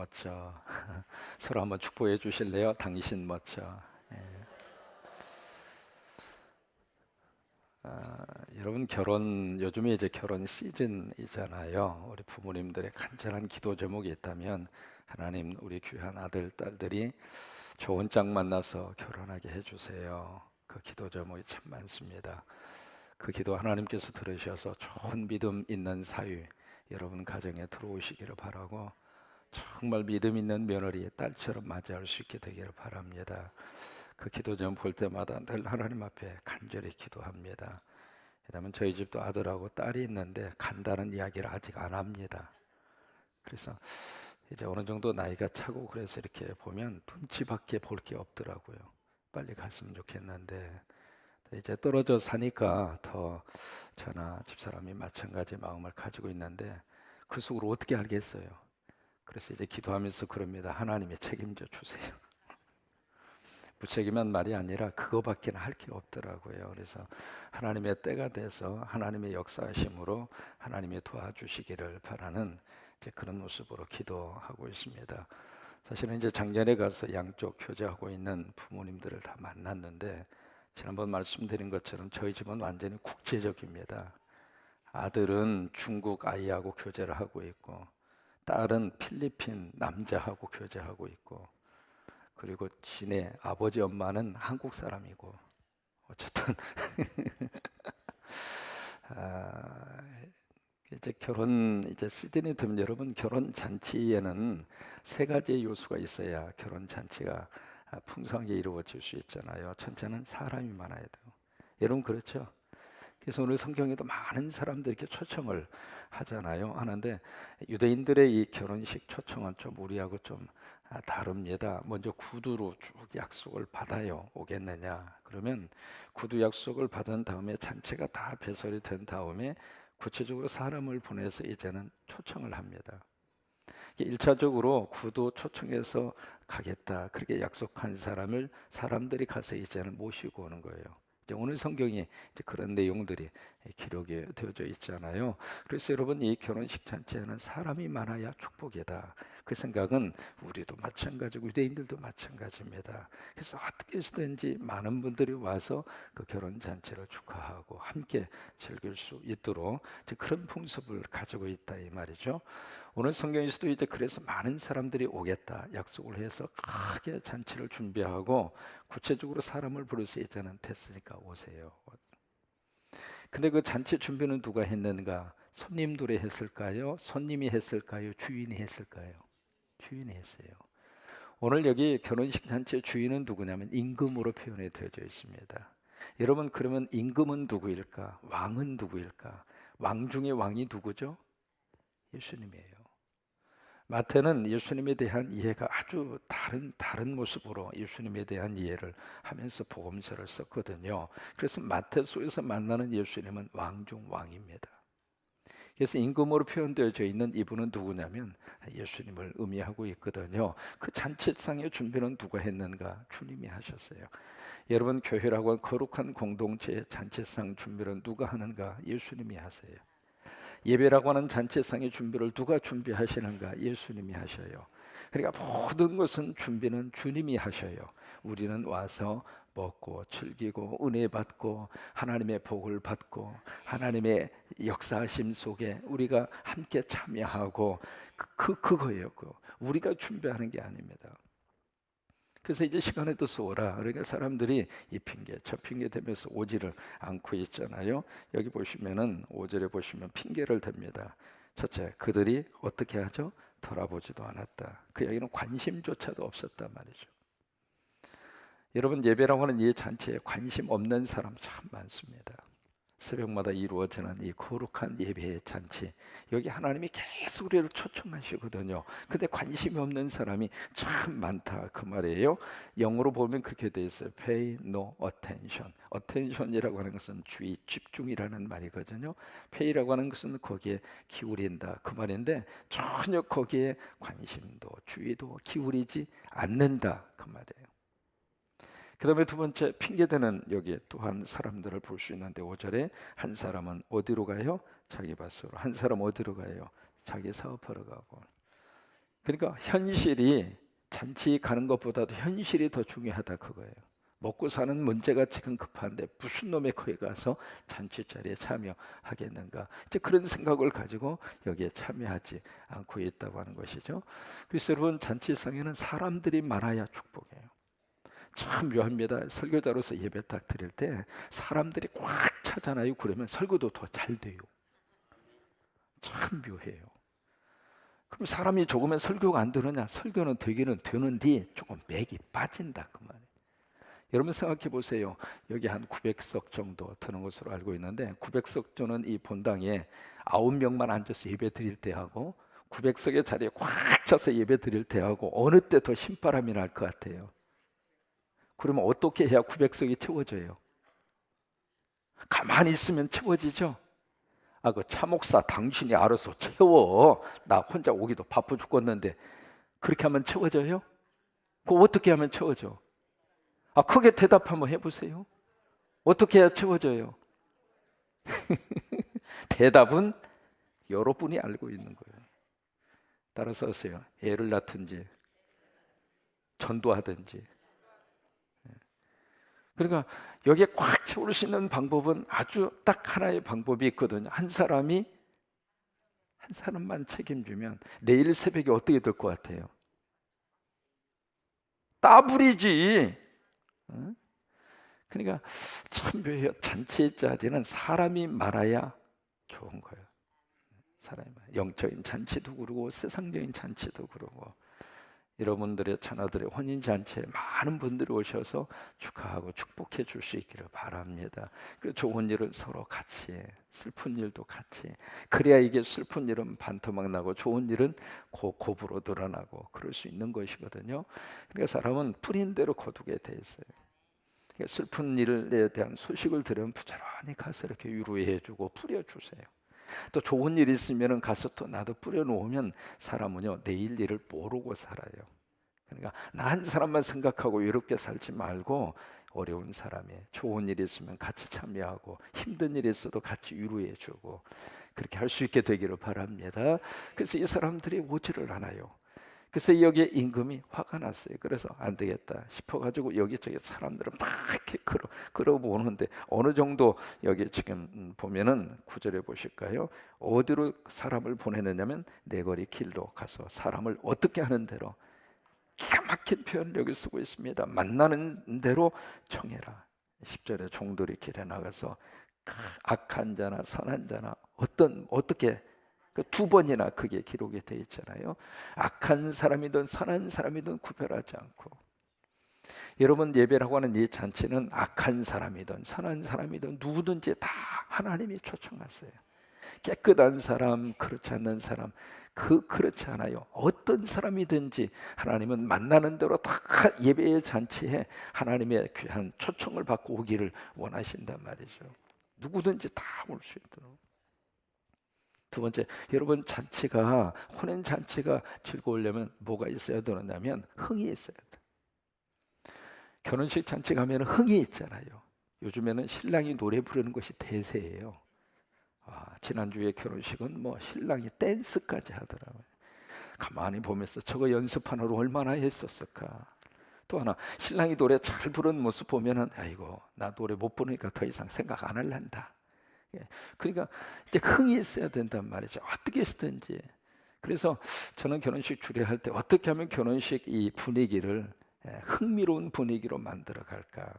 멋져. 서로 한번 축복해 주실래요? 당신 멋져. 예. 여러분 요즘에 이제 결혼 시즌이잖아요. 우리 부모님들의 간절한 기도 제목이 있다면 하나님 우리 귀한 아들 딸들이 좋은 짝 만나서 결혼하게 해주세요. 그 기도 제목이 참 많습니다. 그 기도 하나님께서 들으셔서 좋은 믿음 있는 사위 여러분 가정에 들어오시기를 바라고 정말 믿음 있는 며느리의 딸처럼 맞이할 수 있게 되기를 바랍니다. 그 기도 좀 볼 때마다 늘 하나님 앞에 간절히 기도합니다. 왜냐하면 저희 집도 아들하고 딸이 있는데 간다는 이야기를 아직 안 합니다. 그래서 이제 어느 정도 나이가 차고 그래서 이렇게 보면 눈치밖에 볼 게 없더라고요. 빨리 갔으면 좋겠는데 이제 떨어져 사니까 더 저나 집사람이 마찬가지 마음을 가지고 있는데 그 속으로 어떻게 알겠어요? 그래서 이제 기도하면서 그럽니다. 하나님이 책임져 주세요. 무책임한 말이 아니라 그거밖에 할 게 없더라고요. 그래서 하나님의 때가 돼서 하나님의 역사하심으로 하나님이 도와주시기를 바라는 이제 그런 모습으로 기도하고 있습니다. 사실은 이제 작년에 가서 양쪽 교제하고 있는 부모님들을 다 만났는데 지난번 말씀드린 것처럼 저희 집은 완전히 국제적입니다. 아들은 중국 아이하고 교제를 하고 있고 딸은 필리핀 남자하고 교제하고 있고 그리고 진의 아버지 엄마는 한국 사람이고 어쨌든 아, 이제 결혼 이제 시즌이 되면 여러분 결혼 잔치에는 세 가지 요소가 있어야 결혼 잔치가 풍성하게 이루어질 수 있잖아요. 첫째는 사람이 많아야 돼요. 여러분 그렇죠? 그래서 오늘 성경에도 많은 사람들이 이렇게 초청을 하잖아요. 하는데 유대인들의 이 결혼식 초청은 좀 우리하고 좀 다릅니다. 먼저 구두로 쭉 약속을 받아요. 오겠느냐? 그러면 구두 약속을 받은 다음에 잔치가 다 배설이 된 다음에 구체적으로 사람을 보내서 이제는 초청을 합니다. 1차적으로 구두 초청해서 가겠다. 그렇게 약속한 사람들이 가서 이제는 모시고 오는 거예요. 이제 오늘 성경이 이제 그런 내용들이 기록이 되어져 있잖아요. 그래서 여러분 이 결혼식 잔치에는 사람이 많아야 축복이다. 그 생각은 우리도 마찬가지고 유대인들도 마찬가지입니다. 그래서 어떻게 해서든지 많은 분들이 와서 그 결혼 잔치를 축하하고 함께 즐길 수 있도록 이제 그런 풍습을 가지고 있다 이 말이죠. 오늘 성경에서도 이제 그래서 많은 사람들이 오겠다 약속을 해서 크게 잔치를 준비하고 구체적으로 사람을 부르서 이제는 됐으니까 오세요. 근데 그 잔치 준비는 누가 했는가? 손님들이 했을까요? 손님이 했을까요? 주인이 했을까요? 주인이 했어요. 오늘 여기 결혼식 잔치의 주인은 누구냐면 임금으로 표현이 되어져 있습니다. 여러분 그러면 임금은 누구일까? 왕은 누구일까? 왕 중에 왕이 누구죠? 예수님이에요. 마태는 예수님에 대한 이해가 아주 다른 모습으로 예수님에 대한 이해를 하면서 복음서를 썼거든요. 그래서 마태서에서 만나는 예수님은 왕 중 왕입니다. 그래서 임금으로 표현되어져 있는 이분은 누구냐면 예수님을 의미하고 있거든요. 그 잔치상의 준비는 누가 했는가? 주님이 하셨어요. 여러분 교회라고 한 거룩한 공동체의 잔치상 준비를 누가 하는가? 예수님이 하세요. 예배라고 하는 잔치상의 준비를 누가 준비하시는가? 예수님이 하셔요. 그러니까 모든 것은 준비는 주님이 하셔요. 우리는 와서 먹고 즐기고 은혜 받고 하나님의 복을 받고 하나님의 역사하심 속에 우리가 함께 참여하고 그거예요. 우리가 준비하는 게 아닙니다. 그래서 이제 시간에 떠서 오라. 그러니까 사람들이 이 핑계 저 핑계 대면서 오지를 않고 있잖아요. 여기 보시면은 5절에 보시면 핑계를 댑니다. 첫째, 그들이 어떻게 하죠? 돌아보지도 않았다. 그 여기는 관심조차도 없었단 말이죠. 여러분 예배라고 하는 이 잔치에 관심 없는 사람 참 많습니다. 새벽마다 이루어지는 이 거룩한 예배의 잔치, 여기 하나님이 계속 우리를 초청하시거든요. 근데 관심이 없는 사람이 참 많다 그 말이에요. 영어로 보면 그렇게 돼 있어요. Pay no attention. Attention이라고 하는 것은 주의, 집중이라는 말이거든요. Pay라고 하는 것은 거기에 기울인다 그 말인데 전혀 거기에 관심도 주의도 기울이지 않는다 그 말이에요. 그 다음에 두 번째 핑계대는 여기 또한 사람들을 볼 수 있는데 5절에 한 사람은 어디로 가요? 자기 밭으로. 한 사람 어디로 가요? 자기 사업하러 가고. 그러니까 현실이 잔치 가는 것보다도 현실이 더 중요하다 그거예요. 먹고 사는 문제가 지금 급한데 무슨 놈의 거기 가서 잔치 자리에 참여하겠는가? 이제 그런 생각을 가지고 여기에 참여하지 않고 있다고 하는 것이죠. 그래서 여러분, 잔치상에는 사람들이 많아야 축복이에요. 참 묘합니다. 설교자로서 예배 딱 드릴 때 사람들이 꽉 차잖아요. 그러면 설교도 더 잘 돼요. 참 묘해요. 그럼 사람이 조금은 설교가 안 되느냐? 설교는 되기는 되는데 조금 맥이 빠진다 그 말이에요. 여러분 생각해 보세요. 여기 한 900석 정도 드는 것으로 알고 있는데 900석 저는 이 본당에 9명만 앉아서 예배 드릴 때 하고 900석의 자리에 꽉 차서 예배 드릴 때 하고 어느 때 더 신바람이 날 것 같아요? 그러면 어떻게 해야 900석이 채워져요? 가만히 있으면 채워지죠? 그 차목사 당신이 알아서 채워. 나 혼자 오기도 바빠 죽겠는데 그렇게 하면 채워져요? 그거 어떻게 하면 채워져? 크게 대답 한번 해보세요. 어떻게 해야 채워져요? 대답은 여러분이 알고 있는 거예요. 따라서 하세요. 애를 낳든지 전도하든지. 그러니까 여기에 꽉 채울 수 있는 방법은 아주 딱 하나의 방법이 있거든요. 한 사람만 책임지면 내일 새벽에 어떻게 될 것 같아요? 따블이지. 그러니까 참 묘해요. 잔치의 자리는 사람이 많아야 좋은 거예요. 사람이 많아요. 영적인 잔치도 그러고 세상적인 잔치도 그러고. 여러분들의 자녀들의 혼인잔치에 많은 분들이 오셔서 축하하고 축복해 줄 수 있기를 바랍니다. 그리고 좋은 일은 서로 같이, 슬픈 일도 같이, 그래야 이게 슬픈 일은 반토막 나고 좋은 일은 곱으로 드러나고 그럴 수 있는 것이거든요. 그러니까 사람은 뿌린 대로 거두게 돼 있어요. 그러니까 슬픈 일에 대한 소식을 들으면 부지런히 가서 이렇게 위로해 주고 뿌려주세요. 또 좋은 일이 있으면 가서 또 나도 뿌려놓으면 사람은요 내일 일을 모르고 살아요. 그러니까 나 한 사람만 생각하고 외롭게 살지 말고 어려운 사람이 좋은 일이 있으면 같이 참여하고 힘든 일이 있어도 같이 위로해 주고 그렇게 할 수 있게 되기를 바랍니다. 그래서 이 사람들이 오지를 않아요. 그래서 여기에 임금이 화가 났어요. 그래서 안 되겠다 싶어가지고 여기저기 사람들은 막 이렇게 끌어모으는데 어느 정도 여기 지금 보면은 9절에 보실까요? 어디로 사람을 보내느냐면 내거리 길로 가서 사람을 어떻게 하는 대로 기가 막힌 표현을 여기 쓰고 있습니다. 만나는 대로 청해라. 10절에 종들이 길에 나가서 악한 자나 선한 자나 어떻게 두 번이나 그게 기록이 되어 있잖아요. 악한 사람이든 선한 사람이든 구별하지 않고. 여러분 예배라고 하는 이 잔치는 악한 사람이든 선한 사람이든 누구든지 다 하나님이 초청하세요. 깨끗한 사람, 그렇지 않는 사람, 그렇지 않아요. 어떤 사람이든지 하나님은 만나는 대로 다 예배의 잔치에 하나님의 귀한 초청을 받고 오기를 원하신단 말이죠. 누구든지 다 올 수 있도록. 두 번째, 여러분 잔치가 혼인 잔치가 즐거우려면 뭐가 있어야 되느냐면 흥이 있어야 돼. 결혼식 잔치 가면 흥이 있잖아요. 요즘에는 신랑이 노래 부르는 것이 대세예요. 지난주에 결혼식은 뭐 신랑이 댄스까지 하더라고요. 가만히 보면서 저거 연습하느라 얼마나 했었을까. 또 하나, 신랑이 노래 잘 부르는 모습 보면은 아이고 나 노래 못 부르니까 더 이상 생각 안 할란다. 그러니까 이제 흥이 있어야 된단 말이죠. 어떻게 했든지. 그래서 저는 결혼식 주례할 때 어떻게 하면 결혼식 이 분위기를 흥미로운 분위기로 만들어 갈까.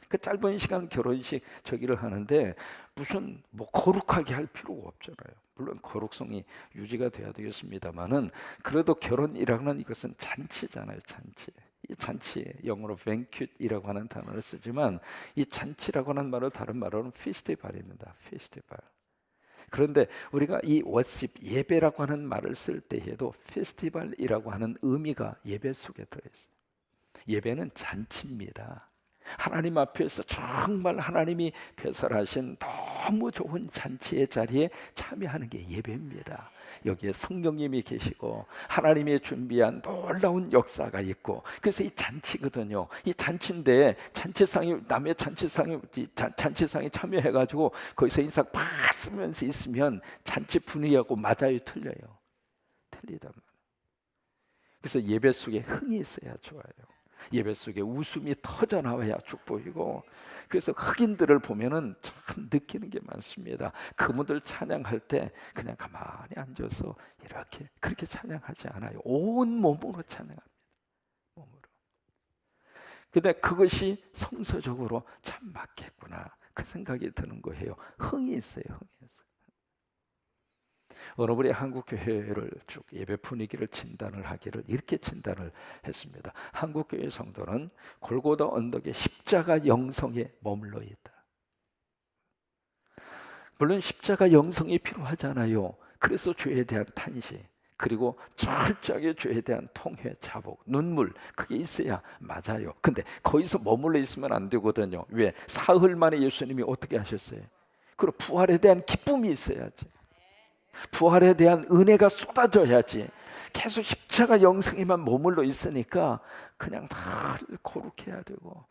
그 짧은 시간 결혼식 저기를 하는데 무슨 뭐 거룩하게 할 필요가 없잖아요. 물론 거룩성이 유지가 돼야 되겠습니다만은 그래도 결혼이라는 이것은 잔치잖아요. 잔치. 이 잔치 영어로 banquet이라고 하는 단어를 쓰지만 이 잔치라고 하는 말은 다른 말로는 페스티벌입니다. 페스티벌. 그런데 우리가 이 워십 예배라고 하는 말을 쓸 때에도 페스티벌이라고 하는 의미가 예배 속에 들어있어요. 예배는 잔치입니다. 하나님 앞에서 정말 하나님이 배설하신 너무 좋은 잔치의 자리에 참여하는 게 예배입니다. 여기에 성령님이 계시고 하나님이 준비한 놀라운 역사가 있고 그래서 이 잔치거든요. 이 잔치인데 남의 잔치상에 참여해가지고 거기서 인상 팍 쓰면서 있으면 잔치 분위기하고 맞아요, 틀려요? 틀리단 말이에요. 그래서 예배 속에 흥이 있어야 좋아요. 예배 속에 웃음이 터져 나와야 축복이고, 그래서 흑인들을 보면은 참 느끼는 게 많습니다. 그분들 찬양할 때 그냥 가만히 앉아서 이렇게 그렇게 찬양하지 않아요. 온 몸으로 찬양합니다. 몸으로. 근데 그것이 성서적으로 참 맞겠구나, 그 생각이 드는 거예요. 흥이 있어요. 흥이 있어요. 어느 분이 한국 교회를 쭉 예배 분위기를 진단을 하기를 이렇게 진단을 했습니다. 한국 교회 성도는 골고다 언덕의 십자가 영성에 머물러 있다. 물론 십자가 영성이 필요하잖아요. 그래서 죄에 대한 탄식, 그리고 철저하게 죄에 대한 통회, 자복, 눈물, 그게 있어야 맞아요. 근데 거기서 머물러 있으면 안 되거든요. 왜? 사흘 만에 예수님이 어떻게 하셨어요? 그리고 부활에 대한 기쁨이 있어야지. 부활에 대한 은혜가 쏟아져야지. 계속 십자가 영성에만 머물러 있으니까 그냥 다 거룩해야 되고,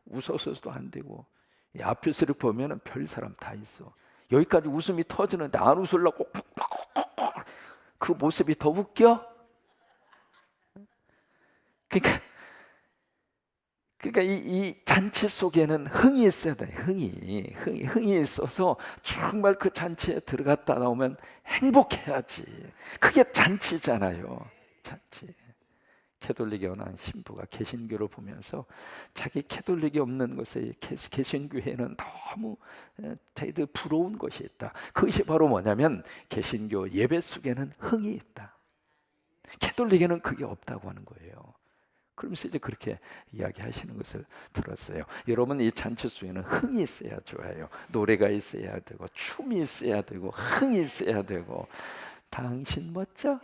웃어서도 안 되고, 이 앞에서를 보면은 별 사람 다 있어. 여기까지 웃음이 터지는데 안 웃으려고 그 모습이 더 웃겨? 그러니까 이 잔치 속에는 흥이 있어야 돼. 흥이 있어서 정말 그 잔치에 들어갔다 나오면 행복해야지. 그게 잔치잖아요. 잔치. 캐톨릭에 어느 신부가 개신교를 보면서 자기 캐톨릭이 없는 것에 개신교회는 너무 자기들 부러운 것이 있다. 그것이 바로 뭐냐면 개신교 예배 속에는 흥이 있다. 캐톨릭에는 그게 없다고 하는 거예요. 그러면서 이제 그렇게 이야기하시는 것을 들었어요. 여러분, 이 잔치 속에는 흥이 있어야 좋아요. 노래가 있어야 되고, 춤이 있어야 되고, 흥이 있어야 되고. 당신 멋져?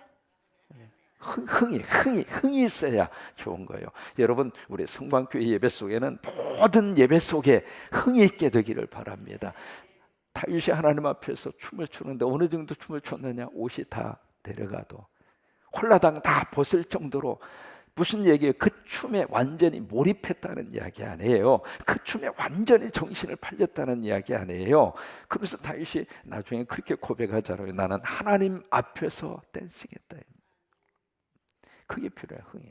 흥이 있어야 좋은 거예요. 여러분, 우리 성방교회 예배 속에는, 모든 예배 속에 흥이 있게 되기를 바랍니다. 다윗이 하나님 앞에서 춤을 추는데 어느 정도 춤을 췄느냐? 옷이 다 내려가도 홀라당 다 벗을 정도로. 무슨 얘기예요? 그 춤에 완전히 몰입했다는 이야기 아니에요. 그 춤에 완전히 정신을 팔렸다는 이야기 아니에요. 그러면서 다윗이 나중에 그렇게 고백하잖아요. 나는 하나님 앞에서 댄싱했다. 그게 필요해요. 흥이.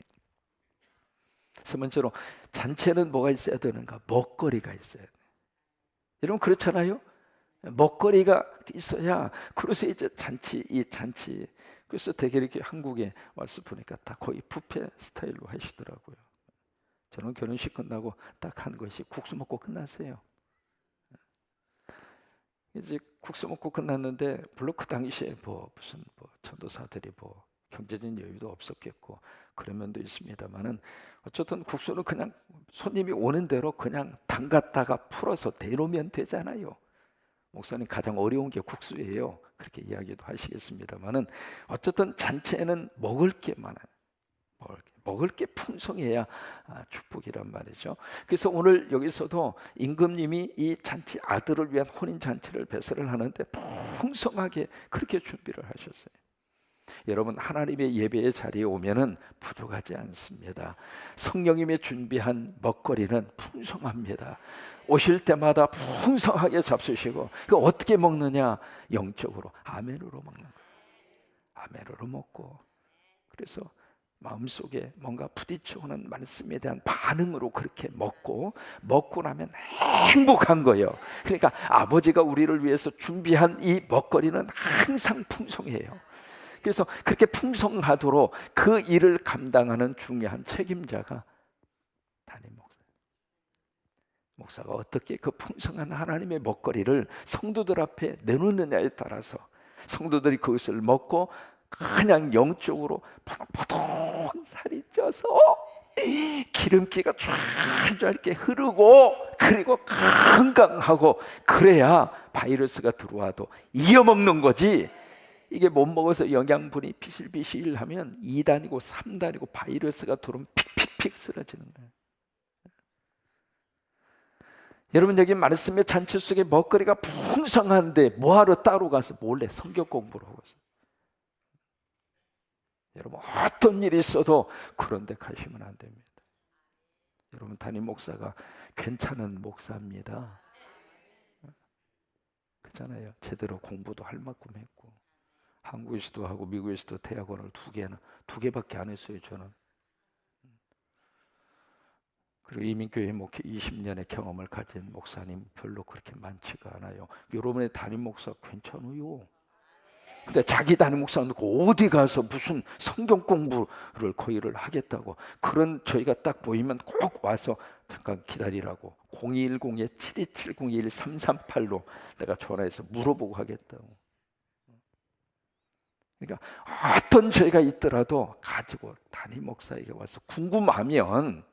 세 번째로, 잔치에는 뭐가 있어야 되는가? 먹거리가 있어야 돼요. 여러분, 그렇잖아요. 먹거리가 있어야. 그래서 이제 이 잔치. 그래서 되게 이렇게 한국에 와서 보니까 다 거의 뷔페 스타일로 하시더라고요. 저는 결혼식 끝나고 딱 한 것이 국수 먹고 끝났어요. 이제 국수 먹고 끝났는데, 물론 그 당시에 무슨 전도사들이 경제적인 여유도 없었겠고 그런 면도 있습니다만은, 어쨌든 국수는 그냥 손님이 오는 대로 그냥 담갔다가 풀어서 내놓으면 되잖아요. 목사님, 가장 어려운 게 국수예요. 그렇게 이야기도 하시겠습니다만은, 어쨌든 잔치에는 먹을 게 많아요. 먹을 게 풍성해야 축복이란 말이죠. 그래서 오늘 여기서도 임금님이 이 잔치, 아들을 위한 혼인 잔치를 배설을 하는데 풍성하게 그렇게 준비를 하셨어요. 여러분, 하나님의 예배의 자리에 오면은 부족하지 않습니다. 성령님이 준비한 먹거리는 풍성합니다. 오실 때마다 풍성하게 잡수시고, 그 어떻게 먹느냐? 영적으로 아멘으로 먹는 거예요. 아멘으로 먹고, 그래서 마음속에 뭔가 부딪혀오는 말씀에 대한 반응으로 그렇게 먹고 나면 행복한 거예요. 그러니까 아버지가 우리를 위해서 준비한 이 먹거리는 항상 풍성해요. 그래서 그렇게 풍성하도록 그 일을 감당하는 중요한 책임자가 담임 목사가 어떻게 그 풍성한 하나님의 먹거리를 성도들 앞에 내놓느냐에 따라서 성도들이 그것을 먹고 그냥 영적으로 포동포동 살이 쪄서 기름기가 쫙쫙 흐르고, 그리고 건강하고, 그래야 바이러스가 들어와도 이어먹는 거지. 이게 못 먹어서 영양분이 비실비실하면 2단이고 3단이고 바이러스가 들어오면 픽픽픽 쓰러지는 거예요. 여러분, 여기 말씀의 잔치 속에 먹거리가 풍성한데 뭐하러 따로 가서 몰래 성경 공부를 하고 있어요? 여러분, 어떤 일이 있어도 그런 데 가시면 안 됩니다. 여러분, 담임 목사가 괜찮은 목사입니다. 그렇잖아요. 제대로 공부도 할 만큼 했고 한국에서도 하고 미국에서도 대학원을 두 개밖에 안 했어요, 저는. 그리고 이민교회 목회 20년의 경험을 가진 목사님 별로 그렇게 많지가 않아요. 여러분의 담임 목사 괜찮아요. 근데 자기 담임 목사 놓고 어디 가서 무슨 성경 공부를 거의를 하겠다고. 그런 저희가 딱 보이면 꼭 와서 잠깐 기다리라고 0210-7270-1338로 내가 전화해서 물어보고 하겠다고. 그러니까 어떤 죄가 있더라도 가지고 담임 목사에게 와서 궁금하면,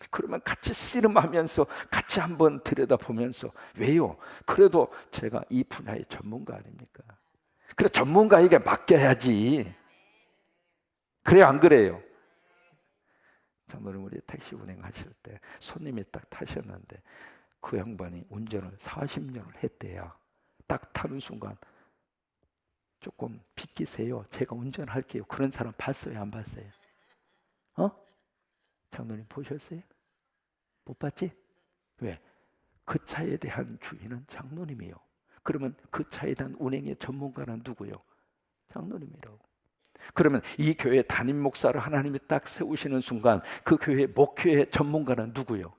그러면 같이 씨름하면서 같이 한번 들여다보면서. 왜요? 그래도 제가 이 분야의 전문가 아닙니까? 그래, 전문가에게 맡겨야지. 그래, 안 그래요? 장로님, 우리 택시 운행하실 때 손님이 딱 타셨는데 그 양반이 운전을 40년을 했대요. 딱 타는 순간 조금 비키세요, 제가 운전할게요. 그런 사람 봤어요, 안 봤어요? 장로님 보셨어요? 못 봤지? 왜? 그 차에 대한 주인은 장로님이요. 그러면 그 차에 대한 운행의 전문가는 누구요? 장로님이라고. 그러면 이 교회 담임 목사를 하나님이 딱 세우시는 순간 그 교회 목회의 전문가는 누구요?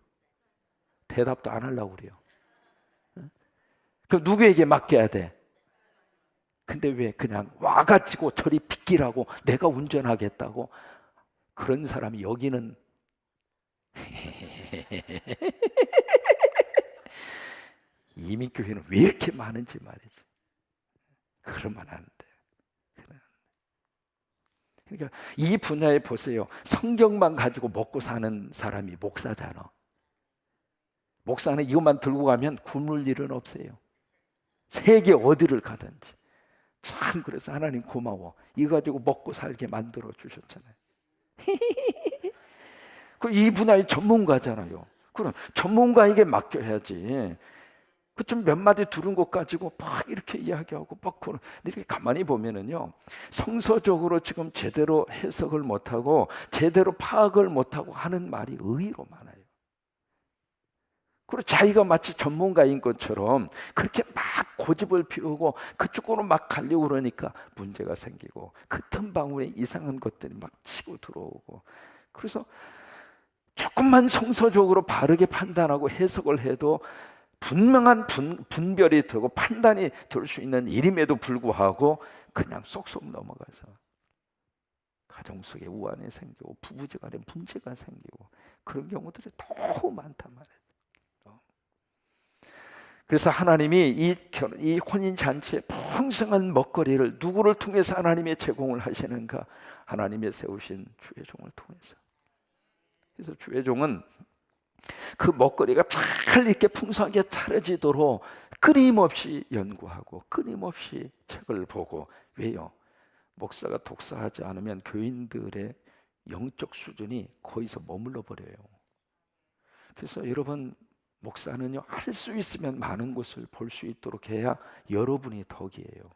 대답도 안 하려고 그래요. 그럼 누구에게 맡겨야 돼? 근데 왜 그냥 와가지고 저리 비키라고, 내가 운전하겠다고. 그런 사람이 여기는 이민교회는 왜 이렇게 많은지 말이지. 그러면 안 돼. 그러니까 이 분야에 보세요. 성경만 가지고 먹고 사는 사람이 목사잖아. 목사는 이것만 들고 가면 굶을 일은 없어요. 세계 어디를 가든지. 참, 그래서 하나님 고마워. 이거 가지고 먹고 살게 만들어 주셨잖아요. 이 분야의 전문가잖아요. 그럼 전문가에게 맡겨야지. 그 좀 몇 마디 들은 것 가지고 막 이렇게 이야기하고 막 그런. 이렇게 가만히 보면은요, 성서적으로 지금 제대로 해석을 못하고 제대로 파악을 못하고 하는 말이 의외로 많아요. 그리고 자기가 마치 전문가인 것처럼 그렇게 막 고집을 피우고 그쪽으로 막 가려고 그러니까 문제가 생기고 그 틈바구니에 이상한 것들이 막 치고 들어오고. 그래서 조금만 성서적으로 바르게 판단하고 해석을 해도 분명한 분별이 되고 판단이 될 수 있는 일임에도 불구하고 그냥 쏙쏙 넘어가서 가정 속에 우환이 생기고 부부지간에 문제가 생기고 그런 경우들이 너무 많단 말이에요. 그래서 하나님이 이 혼인잔치의 풍성한 먹거리를 누구를 통해서 하나님의 제공을 하시는가? 하나님의 세우신 주의 종을 통해서. 그래서 주의 종은 그 먹거리가 잘 이렇게 풍성하게 차려지도록 끊임없이 연구하고 끊임없이 책을 보고. 왜요? 목사가 독서하지 않으면 교인들의 영적 수준이 거기서 머물러 버려요. 그래서 여러분, 목사는요, 할 수 있으면 많은 곳을 볼 수 있도록 해야 여러분이 덕이에요.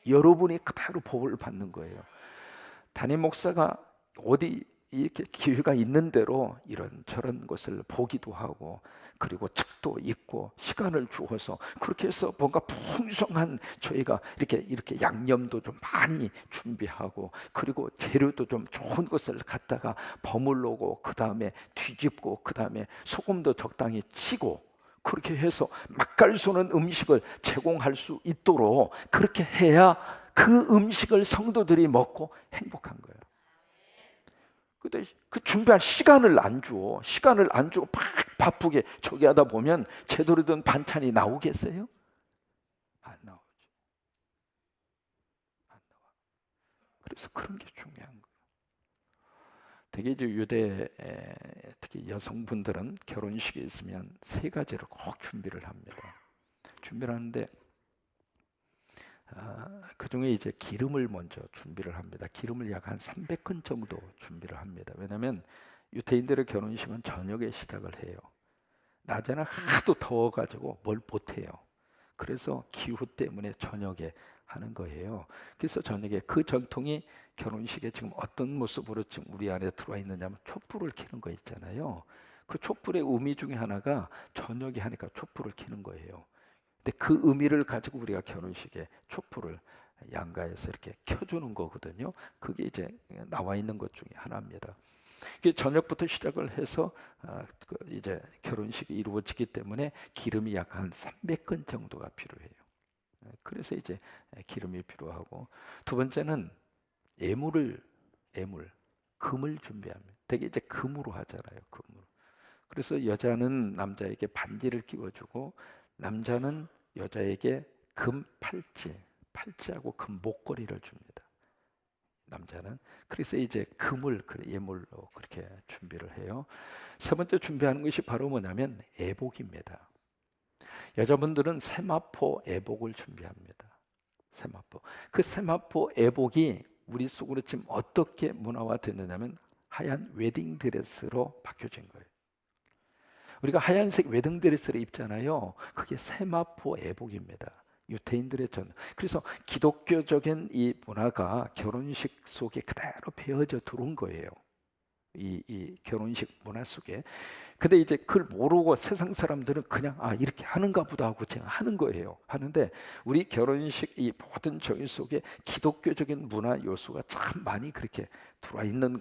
여러분이 그대로 복을 받는 거예요. 담임 목사가 어디 이렇게 기회가 있는 대로 이런저런 것을 보기도 하고, 그리고 책도 읽고 시간을 주어서 그렇게 해서 뭔가 풍성한, 저희가 이렇게 양념도 좀 많이 준비하고, 그리고 재료도 좀 좋은 것을 갖다가 버무르고, 그 다음에 뒤집고, 그 다음에 소금도 적당히 치고, 그렇게 해서 맛깔 쏘는 음식을 제공할 수 있도록 그렇게 해야 그 음식을 성도들이 먹고 행복한 거예요. 근데 그 준비할 시간을 안 줘. 시간을 안 주고 막 바쁘게 저기 하다 보면 제대로 된 반찬이 나오겠어요? 안 나오죠. 안 나와. 그래서 그런 게 중요한 거예요. 되게 이제 유대, 특히 여성분들은 결혼식이 있으면 세 가지를 꼭 준비를 합니다. 준비를 하는데 그 중에 이제 기름을 먼저 준비를 합니다. 기름을 약 한 300근 정도 준비를 합니다. 왜냐하면 유대인들의 결혼식은 저녁에 시작을 해요. 낮에는 하도 더워가지고 뭘 못해요. 그래서 기후 때문에 저녁에 하는 거예요. 그래서 저녁에 그 전통이 결혼식에 지금 어떤 모습으로 지금 우리 안에 들어와 있느냐면 촛불을 켜는 거 있잖아요. 그 촛불의 의미 중에 하나가 저녁에 하니까 촛불을 켜는 거예요. 근데 그 의미를 가지고 우리가 결혼식에 촛불을 양가에서 이렇게 켜주는 거거든요. 그게 이제 나와 있는 것 중에 하나입니다. 이게 저녁부터 시작을 해서 이제 결혼식이 이루어지기 때문에 기름이 약 한 300근 정도가 필요해요. 그래서 이제 기름이 필요하고, 두 번째는 애물, 금을 준비합니다. 되게 이제 금으로 하잖아요, 금으로. 그래서 여자는 남자에게 반지를 끼워주고, 남자는 여자에게 금 팔찌하고 금 목걸이를 줍니다. 남자는. 그래서 이제 금을 예물로 그렇게 준비를 해요. 세 번째 준비하는 것이 바로 뭐냐면 애복입니다. 여자분들은 세마포 애복을 준비합니다. 세마포. 그 세마포 애복이 우리 속으로 지금 어떻게 문화화됐느냐면 하얀 웨딩 드레스로 바뀌어진 거예요. 우리가 하얀색 웨딩 드레스를 입잖아요. 그게 세마포 애복입니다. 유태인들의 전. 그래서 기독교적인 이 문화가 결혼식 속에 그대로 배어져 들어온 거예요. 이 결혼식 문화 속에. 근데 이제 그걸 모르고 세상 사람들은 그냥 이렇게 하는가 보다 하고 그냥 하는 거예요. 하는데 우리 결혼식 이 모든 정의 속에 기독교적인 문화 요소가 참 많이 그렇게 들어와 있는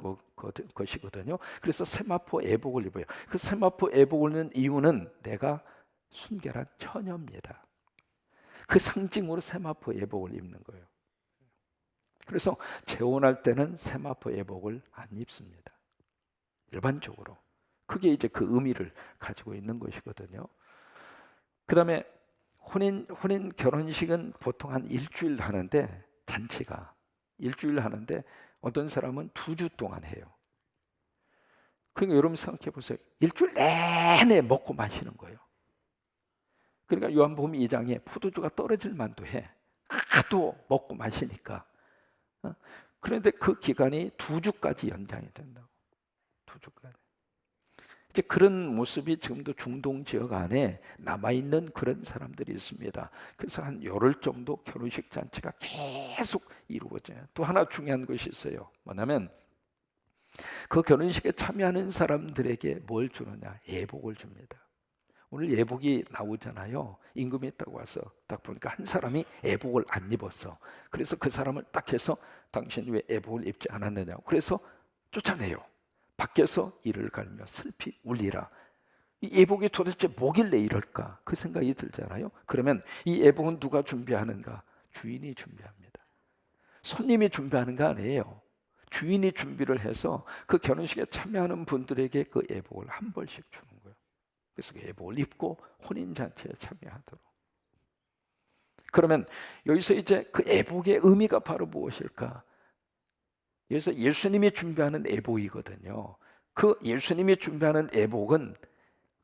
것이거든요. 그래서 세마포 애복을 입어요. 그 세마포 애복을 입는 이유는 내가 순결한 처녀입니다. 그 상징으로 세마포 애복을 입는 거예요. 그래서 재혼할 때는 세마포 애복을 안 입습니다. 일반적으로. 그게 이제 그 의미를 가지고 있는 것이거든요. 그 다음에 혼인 결혼식은 보통 한 일주일 하는데, 잔치가 일주일 하는데 어떤 사람은 2주 동안 해요. 그러니까 여러분 생각해 보세요. 일주일 내내 먹고 마시는 거예요. 그러니까 요한복음 2장에 포도주가 떨어질 만도 해. 하도 먹고 마시니까. 그런데 그 기간이 2주까지 연장이 된다고. 2주까지. 이제 그런 모습이 지금도 중동 지역 안에 남아있는 그런 사람들이 있습니다. 그래서 한 열흘 정도 결혼식 잔치가 계속 이루어져요. 또 하나 중요한 것이 있어요. 뭐냐면 그 결혼식에 참여하는 사람들에게 뭘 주느냐? 예복을 줍니다. 오늘 예복이 나오잖아요. 임금이 딱 와서 딱 보니까 한 사람이 예복을 안 입었어. 그래서 그 사람을 딱 해서 당신 왜 예복을 입지 않았느냐고. 그래서 쫓아내요. 밖에서 이를 갈며 슬피 울리라. 이 예복이 도대체 뭐길래 이럴까? 그 생각이 들잖아요. 그러면 이 예복은 누가 준비하는가? 주인이 준비합니다. 손님이 준비하는 거 아니에요. 주인이 준비를 해서 그 결혼식에 참여하는 분들에게 그 예복을 한 벌씩 주는 거예요. 그래서 그 예복을 입고 혼인잔치에 참여하도록. 그러면 여기서 이제 그 예복의 의미가 바로 무엇일까? 그래서 예수님이 준비하는 예복이거든요. 그 예수님이 준비하는 예복은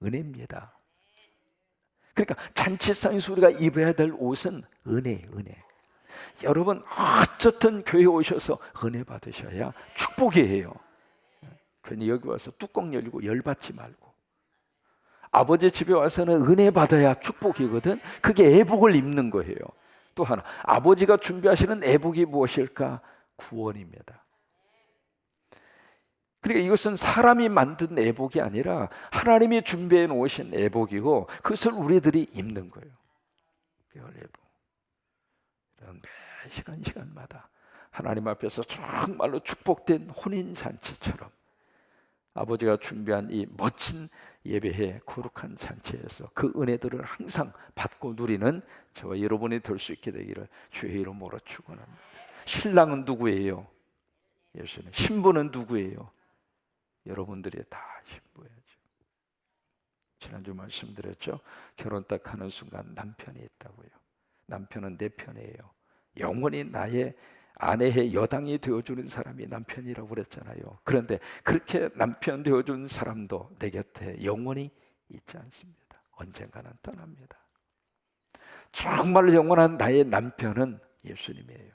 은혜입니다. 그러니까 잔치상에서 우리가 입어야 될 옷은 은혜. 여러분 어쨌든 교회에 오셔서 은혜 받으셔야 축복이에요. 괜히 여기 와서 뚜껑 열고 열받지 말고. 아버지 집에 와서는 은혜 받아야 축복이거든. 그게 예복을 입는 거예요. 또 하나, 아버지가 준비하시는 예복이 무엇일까? 구원입니다. 그러니까 이것은 사람이 만든 예복이 아니라 하나님이 준비해 놓으신 예복이고, 그것을 우리들이 입는 거예요. 그걸 예복. 매 시간마다 하나님 앞에서 정말로 축복된 혼인잔치처럼 아버지가 준비한 이 멋진 예배의 거룩한 잔치에서 그 은혜들을 항상 받고 누리는 저와 여러분이 될 수 있게 되기를 주의 이름으로 축원합니다. 신랑은 누구예요? 예수님. 신부는 누구예요? 여러분들이 다 신부야죠. 지난주 말씀드렸죠. 결혼 딱 하는 순간 남편이 있다고요. 남편은 내 편이에요. 영원히 나의 아내의 여당이 되어주는 사람이 남편이라고 그랬잖아요. 그런데 그렇게 남편 되어준 사람도 내 곁에 영원히 있지 않습니다. 언젠가는 떠납니다. 정말 영원한 나의 남편은 예수님이에요.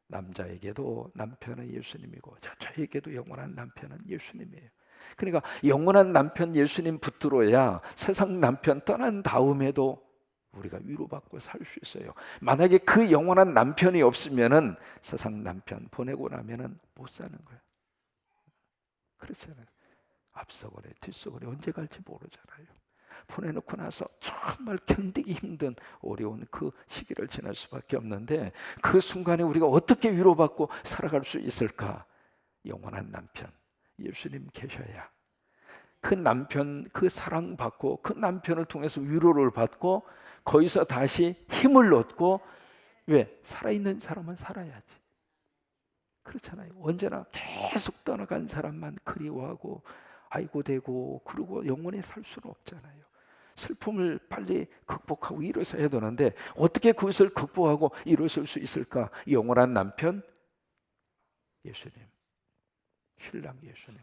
남자에게도 남편은 예수님이고 저에게도 영원한 남편은 예수님이에요. 그러니까 영원한 남편 예수님 붙들어야 세상 남편 떠난 다음에도 우리가 위로받고 살 수 있어요. 만약에 그 영원한 남편이 없으면은 세상 남편 보내고 나면은 못 사는 거예요. 그렇잖아요. 앞서거래 뒤서거래 언제 갈지 모르잖아요. 보내놓고 나서 정말 견디기 힘든 어려운 그 시기를 지날 수밖에 없는데, 그 순간에 우리가 어떻게 위로받고 살아갈 수 있을까? 영원한 남편 예수님 계셔야 그 남편, 그 사랑받고 그 남편을 통해서 위로를 받고 거기서 다시 힘을 얻고, 왜? 살아있는 사람은 살아야지. 그렇잖아요. 언제나 계속 떠나간 사람만 그리워하고 아이고 되고 그러고 영원히 살 수는 없잖아요. 슬픔을 빨리 극복하고 일어서야 되는데 어떻게 그것을 극복하고 일어설 수 있을까? 영원한 남편 예수님, 신랑 예수님,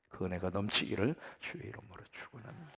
그 은혜가 넘치기를 주의 이름으로 축원합니다.